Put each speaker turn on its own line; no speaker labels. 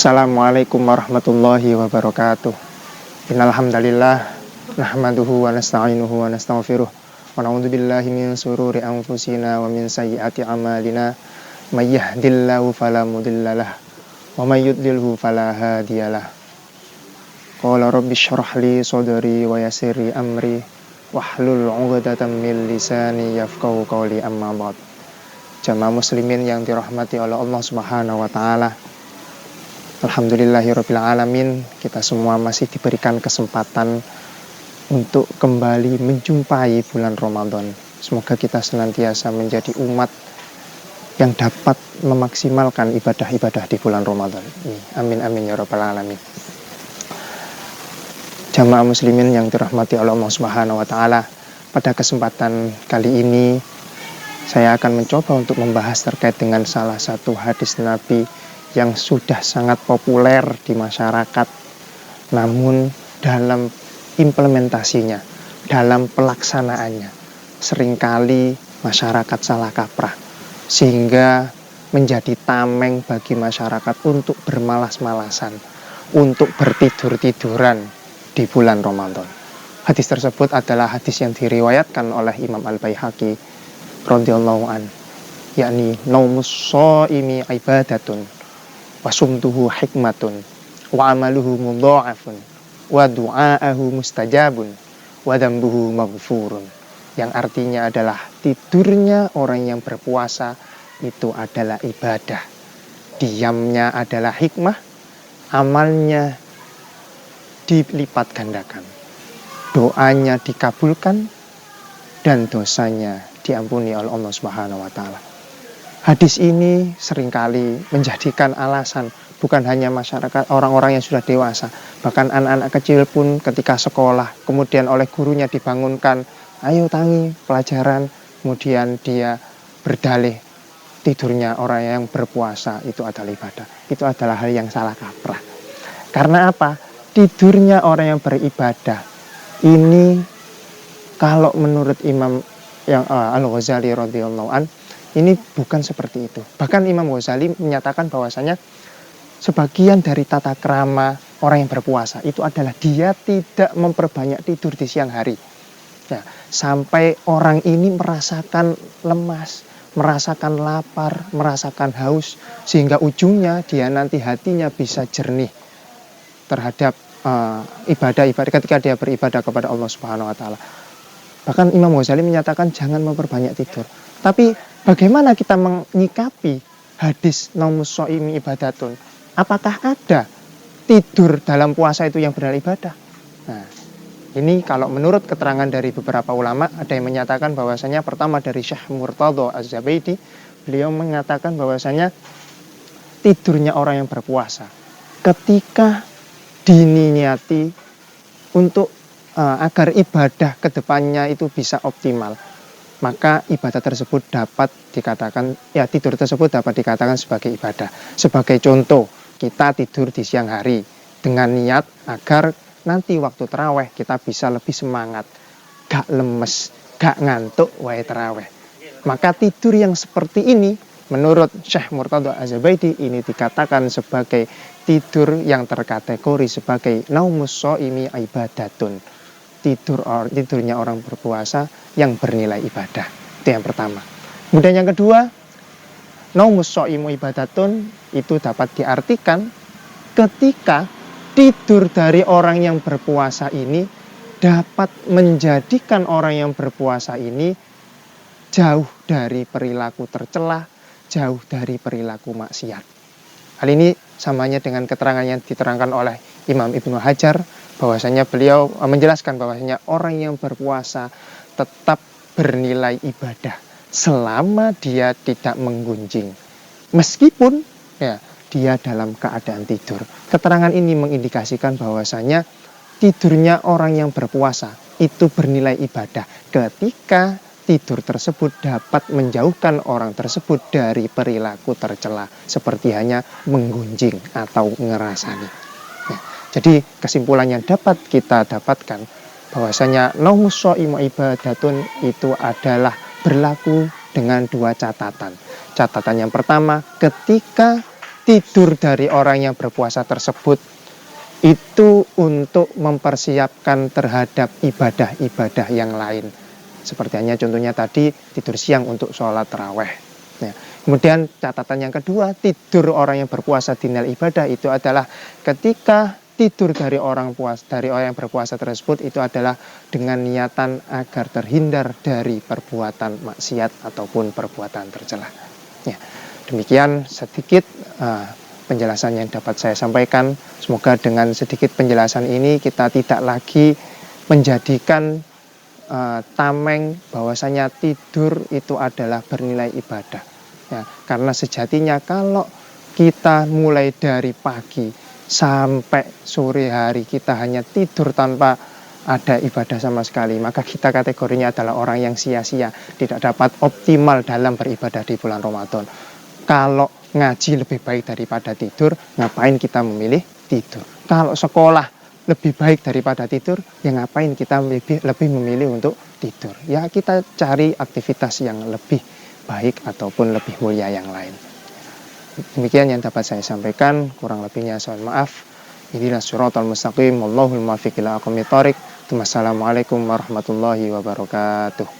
Assalamualaikum warahmatullahi wabarakatuh. Innal hamdalillah nahmaduhu wa nasta'inuhu wa nastaghfiruh wa na'udzu billahi min shururi anfusina wa min sayyiati a'malina. May yahdihillahu fala mudhillalah wa may yudlilhu fala hadiyalah. Qala rabbi shrah li sadri wa yassir li amri wahlul 'uqdatam min lisani yafqahu qawli, amma ba'd. Jamaah muslimin yang dirahmati oleh Allah Subhanahu wa taala. Alhamdulillahirabbil alamin, kita semua masih diberikan kesempatan untuk kembali menjumpai bulan Ramadan. Semoga kita senantiasa menjadi umat yang dapat memaksimalkan ibadah-ibadah di bulan Ramadan ini. Amin amin ya rabbal alamin. Jamaah muslimin yang dirahmati oleh Allah Subhanahu wa taala, pada kesempatan kali ini saya akan mencoba untuk membahas terkait dengan salah satu hadis Nabi yang sudah sangat populer di masyarakat, namun dalam implementasinya, dalam pelaksanaannya, seringkali masyarakat salah kaprah, sehingga menjadi tameng bagi masyarakat untuk bermalas-malasan, untuk bertidur-tiduran di bulan Ramadan. Hadis tersebut adalah hadis yang diriwayatkan oleh Imam Al-Baihaqi radhiyallahu an, yakni naumus shaimi ibadatun wasumtuhu hikmatun wa amaluhu mudha'afun wa du'aahu mustajabun wa dzambuhu maghfurun, yang artinya adalah tidurnya orang yang berpuasa itu adalah ibadah, diamnya adalah hikmah, amalnya dilipat gandakan, doanya dikabulkan, dan dosanya diampuni oleh Allah Subhanahu wa taala. Hadis ini seringkali menjadikan alasan bukan hanya masyarakat, orang-orang yang sudah dewasa, bahkan anak-anak kecil pun ketika sekolah, kemudian oleh gurunya dibangunkan, ayo tangi pelajaran, kemudian dia berdalih tidurnya orang yang berpuasa itu adalah ibadah. Itu adalah hal yang salah kaprah. Karena apa? Tidurnya orang yang beribadah ini, kalau menurut Imam yang Al-Ghazali radhiyallahu an, ini bukan seperti itu. Bahkan Imam Ghazali menyatakan bahwasanya sebagian dari tata krama orang yang berpuasa itu adalah dia tidak memperbanyak tidur di siang hari. Ya, sampai orang ini merasakan lemas, merasakan lapar, merasakan haus, sehingga ujungnya dia nanti hatinya bisa jernih terhadap ibadah-ibadah ketika dia beribadah kepada Allah Subhanahu wa taala. Bahkan Imam Ghazali menyatakan jangan memperbanyak tidur. Tapi bagaimana kita menyikapi hadis naumus shaimi ibadatun? Apakah ada tidur dalam puasa itu yang benar ibadah? Nah, ini kalau menurut keterangan dari beberapa ulama, ada yang menyatakan bahwasanya pertama dari Syekh Murtadha Az-Zabaidi, beliau mengatakan bahwasanya tidurnya orang yang berpuasa ketika diniati untuk agar ibadah kedepannya itu bisa optimal, maka ibadah tersebut dapat dikatakan, ya tidur tersebut dapat dikatakan sebagai ibadah. Sebagai contoh, kita tidur di siang hari dengan niat agar nanti waktu taraweh kita bisa lebih semangat, gak lemes, gak ngantuk wae taraweh. Maka tidur yang seperti ini menurut Syekh Murtadha Az-Zabaidi ini dikatakan sebagai tidur yang terkategori sebagai naumus shaimi ibadatun, tidurnya orang berpuasa yang bernilai ibadah. Itu yang pertama. Kemudian yang kedua, naumus shaimu ibadatun itu dapat diartikan ketika tidur dari orang yang berpuasa ini dapat menjadikan orang yang berpuasa ini jauh dari perilaku tercela, jauh dari perilaku maksiat. Hal ini samanya dengan keterangan yang diterangkan oleh Imam Ibnu Hajar, bahwasanya beliau menjelaskan bahwasanya orang yang berpuasa tetap bernilai ibadah selama dia tidak menggunjing, meskipun ya dia dalam keadaan tidur. Keterangan ini mengindikasikan bahwasanya tidurnya orang yang berpuasa itu bernilai ibadah ketika tidur tersebut dapat menjauhkan orang tersebut dari perilaku tercela, seperti hanya menggunjing atau ngerasani. Jadi kesimpulan yang dapat kita dapatkan bahwasanya naumus shaimu ibadatun itu adalah berlaku dengan dua catatan. Catatan yang pertama, ketika tidur dari orang yang berpuasa tersebut itu untuk mempersiapkan terhadap ibadah-ibadah yang lain. Seperti hanya contohnya tadi tidur siang untuk sholat taraweh. Nah, kemudian catatan yang kedua, tidur orang yang berpuasa di nil ibadah itu adalah ketika tidur dari orang yang berpuasa tersebut itu adalah dengan niatan agar terhindar dari perbuatan maksiat ataupun perbuatan tercela. Ya, demikian sedikit penjelasan yang dapat saya sampaikan. Semoga dengan sedikit penjelasan ini kita tidak lagi menjadikan tameng bahwasanya tidur itu adalah bernilai ibadah. Ya, karena sejatinya kalau kita mulai dari pagi sampai sore hari kita hanya tidur tanpa ada ibadah sama sekali, maka kita kategorinya adalah orang yang sia-sia, tidak dapat optimal dalam beribadah di bulan Ramadan. Kalau ngaji lebih baik daripada tidur, ngapain kita memilih tidur? Kalau sekolah lebih baik daripada tidur, ya ngapain kita lebih memilih untuk tidur? Ya kita cari aktivitas yang lebih baik ataupun lebih mulia yang lain. Demikian yang dapat saya sampaikan, kurang lebihnya saya maaf. Inilah suratul mustaqim, wallahul muwaffiq ila aqwamit thoriq. Wassalamualaikum warahmatullahi wabarakatuh.